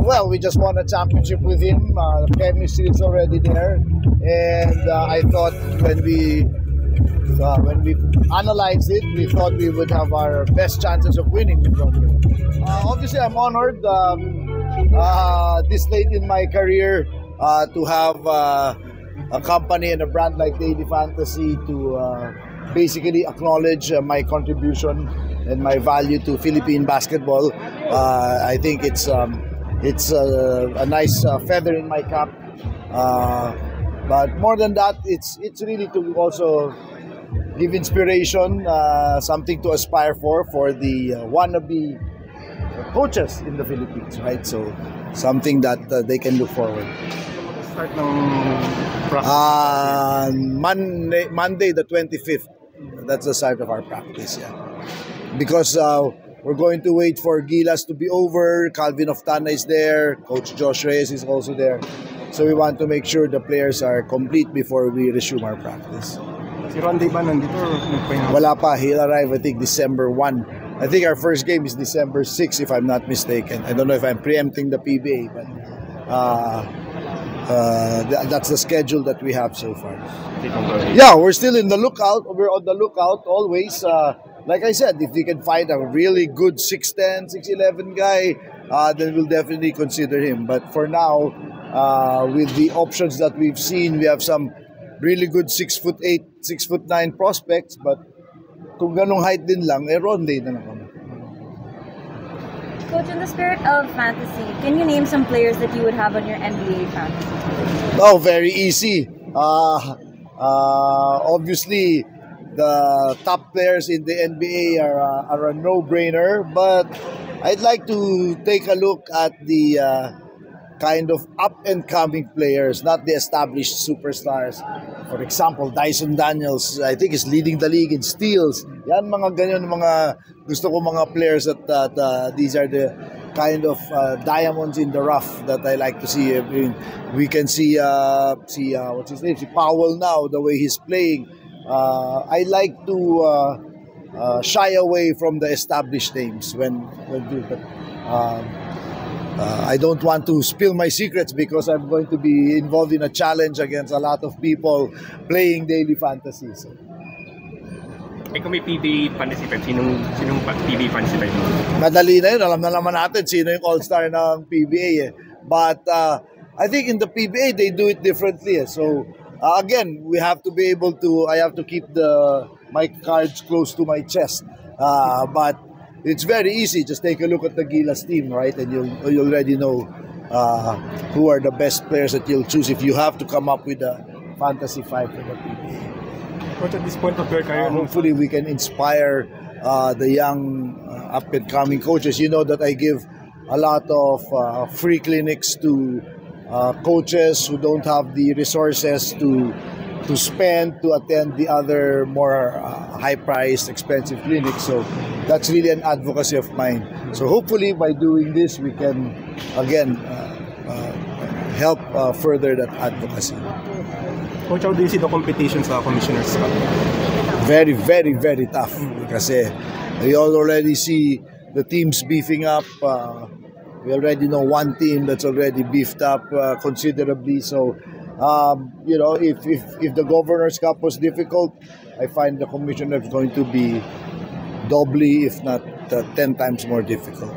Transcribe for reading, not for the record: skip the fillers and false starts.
Well, we just won a championship with him. The chemistry is already there, and I thought when we analyzed it, we thought we would have our best chances of winning. Obviously, I'm honored this late in my career to have a company and a brand like Daily Fantasy to basically acknowledge my contribution and my value to Philippine basketball. I think it's a nice feather in my cap. But more than that, it's really to also give inspiration, something to aspire for the wannabe coaches in the Philippines, right? So something that they can look forward. Start ng practice. Monday the 25th. That's the start of our practice, yeah. Because we're going to wait for Gilas to be over. Calvin Oftana is there. Coach Josh Reyes is also there. So we want to make sure the players are complete before we resume our practice. Si Ronde ba nandito or nagpahinga? Wala pa. He'll arrive, I think, December 1. I think our first game is December 6, if I'm not mistaken. I don't know if I'm preempting the PBA, but that's the schedule that we have so far. Yeah, we're still in the lookout. We're on the lookout always. Like I said, if we can find a really good 6'10", 6'11" guy, then we'll definitely consider him. But for now, with the options that we've seen, we have some really good 6'8", 6'9" prospects. But kung ganong height din lang, Ronde na lang kami. Coach, in the spirit of fantasy, can you name some players that you would have on your NBA fantasy? Oh, very easy. Obviously, the top players in the NBA are a no-brainer, but I'd like to take a look at the kind of up-and-coming players, not the established superstars. For example, Dyson Daniels, I think, is leading the league in steals. Yan, mga ganyan, mga gusto ko mga players that these are the kind of diamonds in the rough that I like to see. I mean, we can see what's his name, see Powell now, the way he's playing. I like to shy away from the established names when doing that. I don't want to spill my secrets because I'm going to be involved in a challenge against a lot of people playing daily fantasy. So. Kung may PBA fantasy type, sinong PBA fantasy type mo? Madali na yun. Alam na naman natin sino yung all-star ng PBA. But I think in the PBA, they do it differently. So, again, we have to be able to, I have to keep my cards close to my chest. But it's very easy. Just take a look at the Gilas team, right? And you'll already know who are the best players that you'll choose if you have to come up with a fantasy five for the PBA. Coach, at this point of your career, hopefully we can inspire the young up-and-coming coaches. You know that I give a lot of free clinics to coaches who don't have the resources to spend to attend the other more high-priced, expensive clinics. So that's really an advocacy of mine. So hopefully by doing this, we can again help further that advocacy. Coach, how do you see the competition sa Commissioner's Cup? Very, very, very tough. Kasi we already see the teams beefing up. We already know one team that's already beefed up considerably. So, you know, if the Governor's Cup was difficult, I find the Commissioner is going to be doubly, if not 10 times more difficult.